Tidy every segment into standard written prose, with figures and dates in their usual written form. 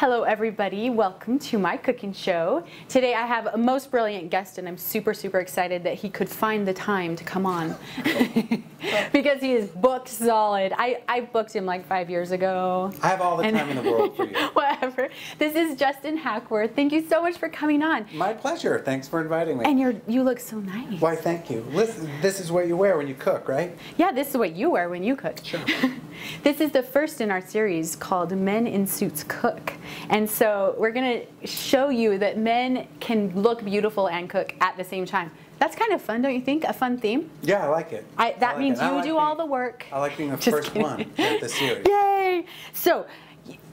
Hello everybody, welcome to my cooking show. Today I have a most brilliant guest and I'm super excited that he could find the time to come on because he is booked solid. I booked him like 5 years ago. I have all the time in the world for you. Whatever. This is Justin Hackworth. Thank you so much for coming on. My pleasure. Thanks for inviting me. And you look so nice. Why, thank you. Listen, this is what you wear when you cook, right? Yeah, this is what you wear when you cook. Sure. This is the first in our series called Men in Suits Cook. And so we're going to show you that men can look beautiful and cook at the same time. That's kind of fun, don't you think? A fun theme? Yeah, I like it. That means you do all the work. I like being the first one of the series. Yay! So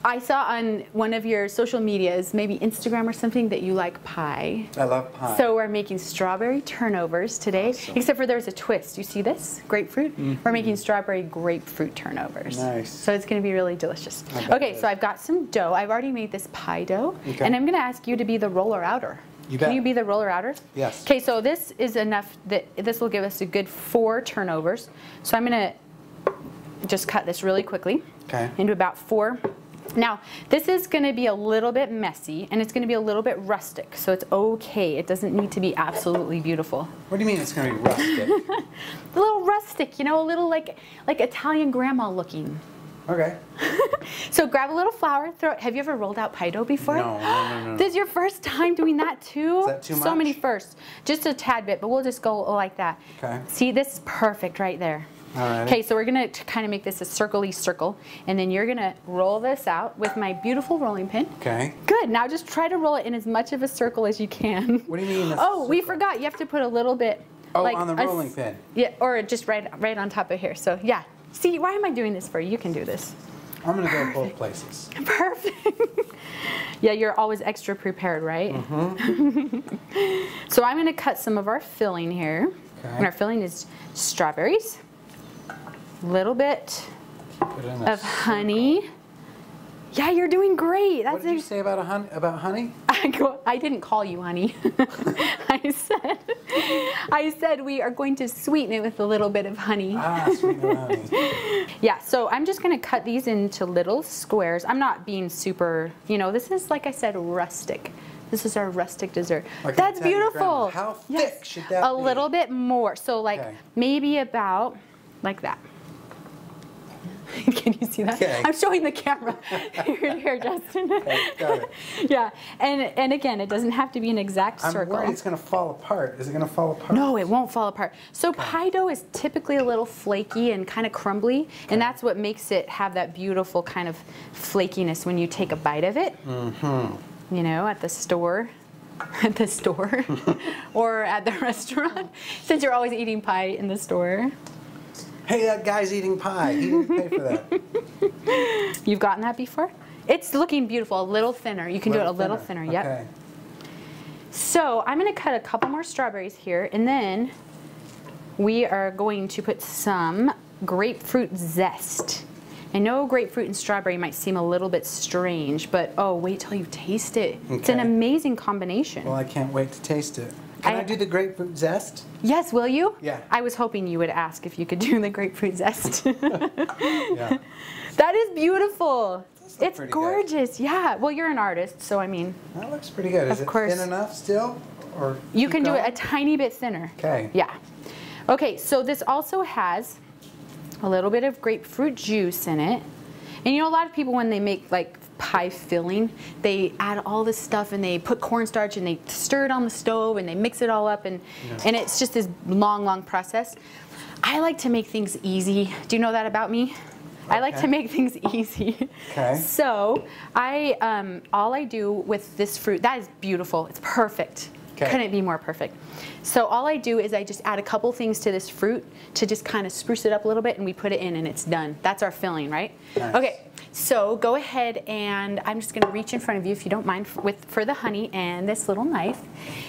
I saw on one of your social medias, maybe Instagram or something, that you like pie. I love pie. So we're making strawberry turnovers today, Awesome. except for there's a twist. You see this? Grapefruit? Mm-hmm. We're making strawberry grapefruit turnovers. Nice. So it's going to be really delicious. Okay, so I've got some dough. I've already made this pie dough, and I'm going to ask you to be the roller-outer. You bet. Can you be the roller-outer? Yes. Okay, so this is enough that this will give us a good 4 turnovers. So I'm going to just cut this really quickly into about 4. Now, this is going to be a little bit messy, and it's going to be a little bit rustic, so it's okay. It doesn't need to be absolutely beautiful. What do you mean it's going to be rustic? A little rustic, you know, a little like Italian grandma looking. Okay. So grab a little flour. Have you ever rolled out pie dough before? No. This is your first time doing that too? Is that too much? So many firsts. Just a tad bit, but we'll just go like that. Okay. See, this is perfect right there. All right. Okay, so we're going to kind of make this a circle-y circle, and then you're going to roll this out with my beautiful rolling pin. Okay. Good. Now just try to roll it in as much of a circle as you can. What do you mean? Oh, we forgot. You have to put a little bit. Oh, like on the rolling pin. Yeah, or just right on top of here. So yeah. See, why am I doing this for you? You can do this. I'm going to go both places. Perfect. Yeah, you're always extra prepared, right? Mm-hmm. So I'm going to cut some of our filling here. Okay. And our filling is strawberries, a little bit of honey. Yeah, you're doing great. What did you say about honey? I didn't call you honey. I said we are going to sweeten it with a little bit of honey. Ah, sweeten with honey. Yeah, so I'm just going to cut these into little squares. I'm not being super, this is, like I said, rustic. This is our rustic dessert. Like that's beautiful. Grandma. How thick should that be? A little bit more. So like maybe about like that. Can you see that? Okay. I'm showing the camera. Here, Justin. Okay, got it. Yeah, and again, it doesn't have to be an exact circle. I'm worried it's going to fall apart. Is it going to fall apart? No, it won't fall apart. So pie dough is typically a little flaky and kind of crumbly, and that's what makes it have that beautiful kind of flakiness when you take a bite of it. Mm-hmm. At the store. Or at the restaurant, since you're always eating pie in the store. Hey, that guy's eating pie. He didn't pay for that. You've gotten that before? It's looking beautiful, a little thinner. You can do it a little thinner, yep. Okay. So I'm going to cut a couple more strawberries here, and then we are going to put some grapefruit zest. I know grapefruit and strawberry might seem a little bit strange, but oh, wait till you taste it. Okay. It's an amazing combination. Well, I can't wait to taste it. Can I do the grapefruit zest? Yes, will you? Yeah. I was hoping you would ask if you could do the grapefruit zest. Yeah. That is beautiful. It's gorgeous. Good. Yeah. Well, you're an artist, so I mean. That looks pretty good. Is it thin enough still? Or you can do it a tiny bit thinner. Okay. Yeah. Okay, so this also has a little bit of grapefruit juice in it. And a lot of people when they make like pie filling, they add all this stuff and they put cornstarch and they stir it on the stove and they mix it all up and it's just this long process. I like to make things easy. Do you know that about me? I like to make things easy. Okay. So all I do with this fruit, that is beautiful. It's perfect. Okay. Couldn't be more perfect. So all I do is I just add a couple things to this fruit to just kind of spruce it up a little bit, and we put it in and it's done. That's our filling, right? Nice. Okay, so go ahead and I'm just gonna reach in front of you, if you don't mind, for the honey and this little knife.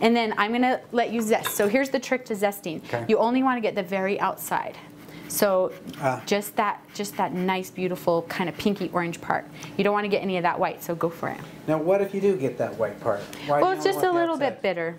And then I'm gonna let you zest. So here's the trick to zesting. Okay. You only wanna get the very outside. So just that nice, beautiful kind of pinky orange part. You don't want to get any of that white, so go for it. Now, what if you do get that white part? Well, it's just a little bit bitter.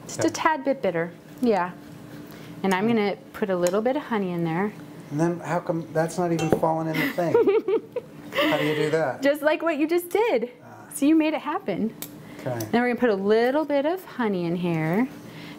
Just a tad bit bitter. Yeah. And I'm going to put a little bit of honey in there. And then how come that's not even falling in the thing? How do you do that? Just like what you just did. So you made it happen. Okay. Then we're gonna put a little bit of honey in here.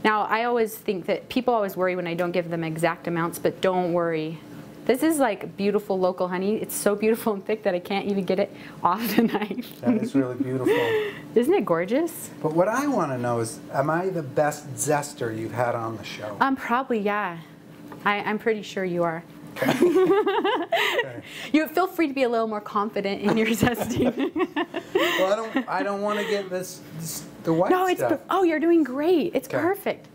Now, I always think that people always worry when I don't give them exact amounts, but don't worry. This is like beautiful local honey. It's so beautiful and thick that I can't even get it off the knife. That is really beautiful. Isn't it gorgeous? But what I want to know is, am I the best zester you've had on the show? Probably, yeah. I'm pretty sure you are. Okay. You feel free to be a little more confident in your zesting. Well, I don't want to get the white stuff. Oh, you're doing great. It's Okay. perfect.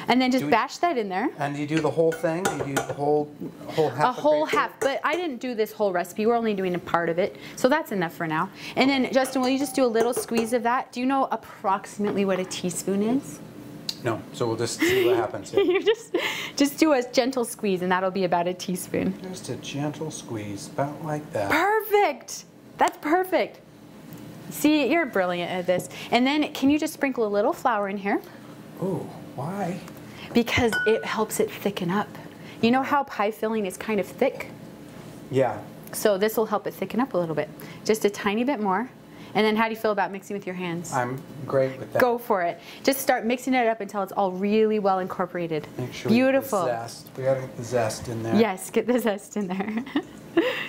And then just bash that in there. And you do the whole thing? You do the whole half? A whole half, but I didn't do this whole recipe. We're only doing a part of it. So that's enough for now. And then, Justin, will you just do a little squeeze of that? Do you know approximately what a teaspoon is? No, so we'll just see what happens here. You just do a gentle squeeze, and that'll be about a teaspoon. Just a gentle squeeze, about like that. Perfect. That's perfect. See, you're brilliant at this. And then, can you just sprinkle a little flour in here? Ooh, why? Because it helps it thicken up. You know how pie filling is kind of thick? Yeah. So this will help it thicken up a little bit. Just a tiny bit more. And then how do you feel about mixing with your hands? I'm great with that. Go for it. Just start mixing it up until it's all really well incorporated. Make sure Beautiful. we get the zest. We gotta get the zest in there. Yes, get the zest in there.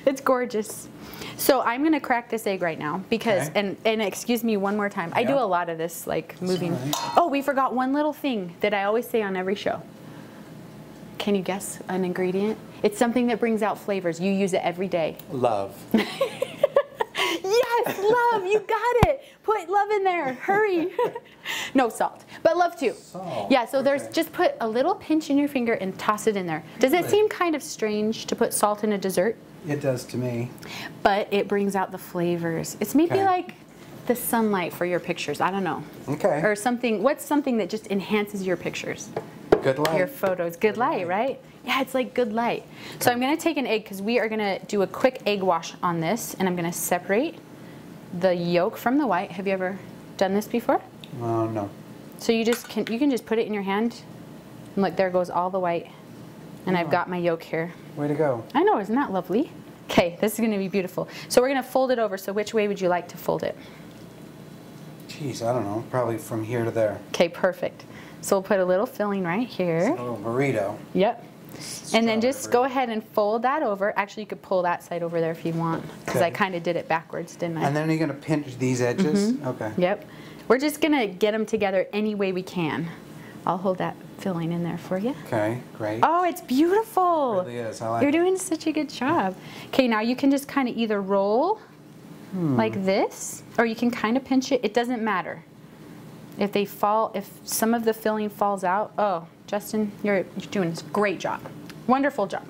It's gorgeous. So I'm gonna crack this egg right now because, Okay. and excuse me one more time. I do Yeah. a lot of this, like moving. all right. Oh, we forgot one little thing that I always say on every show. Can you guess an ingredient? It's something that brings out flavors. You use it every day. Love. Yes, love, you got it. Put love in there, hurry. No salt, but love too. Salt, Yeah, so there's okay. just put a little pinch in your finger and toss it in there. Does it Really? seem kind of strange to put salt in a dessert? It does to me. But it brings out the flavors. It's maybe Okay. like the sunlight for your pictures, I don't know. Okay. Or something, what's something that just enhances your pictures? Good light. Your photos. Good light, right? Yeah, it's like good light. So I'm gonna take an egg because we are gonna do a quick egg wash on this, and I'm gonna separate the yolk from the white. Have you ever done this before? No. So you can just put it in your hand, and look, there goes all the white. And I've got my yolk here. Way to go. I know, isn't that lovely? Okay, this is gonna be beautiful. So we're gonna fold it over. So which way would you like to fold it? Jeez, I don't know. Probably from here to there. Okay, perfect. So we'll put a little filling right It's here. a little burrito. Yep. And then just Strawberry. go ahead and fold that over. Actually, you could pull that side over there if you want, because I Okay. kind of did it backwards, didn't I? And then you're gonna pinch these edges? Okay. Yep. We're just gonna get them together any way we can. I'll hold that filling in there for you. Okay, great. Oh, it's beautiful. It really is. I like You're it. doing such a good job. Okay, now you can just kind of either roll like this, or you can kind of pinch it. It doesn't matter. If they fall, if some of the filling falls out, oh, Justin, you're doing a great job. Wonderful job.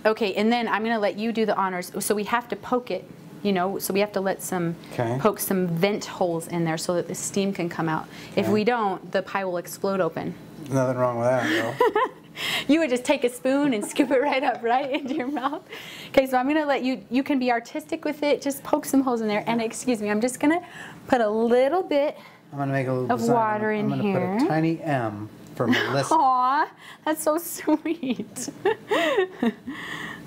Okay, and then I'm gonna let you do the honors. So we have to poke it, you know, so we have to let Okay. poke some vent holes in there so that the steam can come out. If Okay. we don't, the pie will explode open. Nothing wrong with that, though. You would just take a spoon and scoop it right up, right into your mouth. Okay, so I'm gonna let you can be artistic with it, just poke some holes in there. And excuse me, I'm just gonna put a little bit. I'm gonna make a little Of design. water in I'm gonna here. put a tiny M for Melissa. Aw, that's so sweet.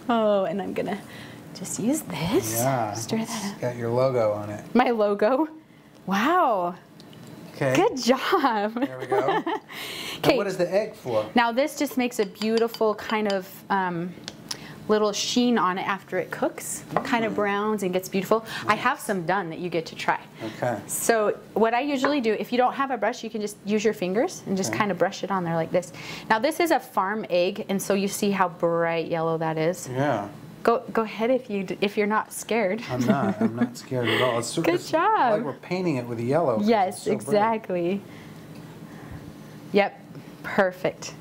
Oh, and I'm gonna just use this. Yeah. Stir that It's up. got your logo on it. My logo. Wow, Okay. good job. There we go. And Okay. what is the egg for? Now this just makes a beautiful kind of little sheen on it after it cooks. Kind of browns and gets beautiful. I have some done that you get to try. Okay. So what I usually do, if you don't have a brush, you can just use your fingers and just Okay. kind of brush it on there like this. Now this is a farm egg, and so you see how bright yellow that is. Yeah. Go ahead if you're not scared. I'm not scared at all. It's Good it's job. like we're painting it with yellow. 'cause it's Yes, so bright. exactly. Yep, perfect.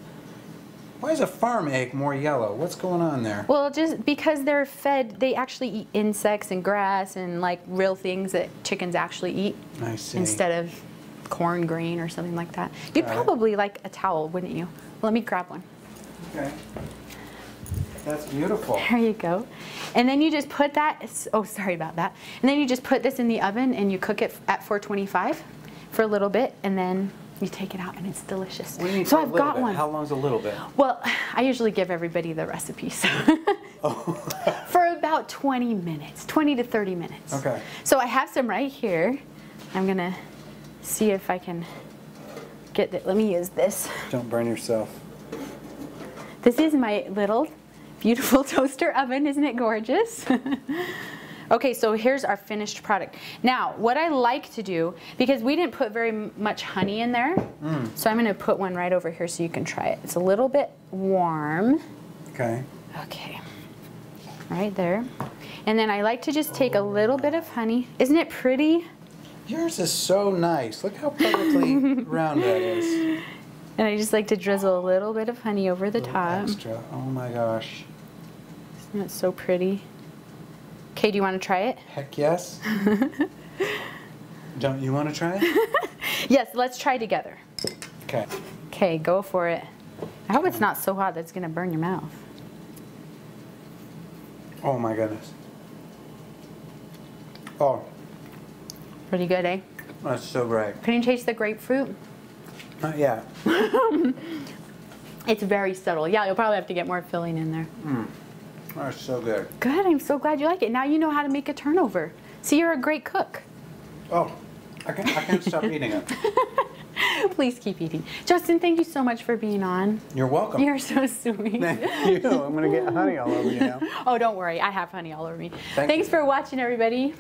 Why is a farm egg more yellow? What's going on there? Well, just because they're fed, they actually eat insects and grass and like real things that chickens actually eat I see. instead of corn grain or something like that. You'd Got it. probably like a towel, wouldn't you? Let me grab one. Okay. That's beautiful. There you go. And then you just put that, oh, sorry about that. And then you just put this in the oven and you cook it at 425 for a little bit, and then you take it out and it's delicious. What do you mean So for a I've little got bit? one. How long's a little bit? Well, I usually give everybody the recipes. Oh. For about about 20 minutes, 20 to 30 minutes. Okay. So I have some right here. I'm gonna see if I can get it. Let me use this. Don't burn yourself. This is my little beautiful toaster oven. Isn't it gorgeous? Okay, so here's our finished product. Now, what I like to do, because we didn't put very much honey in there, so I'm gonna put one right over here so you can try it. It's a little bit warm. Okay. Okay, right there. And then I like to just take a little bit of honey. Isn't it pretty? Yours is so nice. Look how perfectly round that is. And I just like to drizzle a little bit of honey over the Little top. extra. Oh my gosh. Isn't it so pretty? Okay, do you want to try it? Heck yes. Don't you want to try it? Yes, let's try together. Okay. Okay, go for it. I hope it's not so hot that it's gonna burn your mouth. Oh my goodness. Oh, Pretty good, eh? that's so great. Can you taste the grapefruit? Not yet. It's very subtle. Yeah, you'll probably have to get more filling in there. That's so good. Good, I'm so glad you like it. Now you know how to make a turnover. See, you're a great cook. Oh, I can't stop eating it. Please keep eating. Justin, thank you so much for being on. You're welcome. You're so sweet. Thank you. I'm going to get honey all over you now. Oh, don't worry. I have honey all over me. Thank Thanks you. for watching, everybody.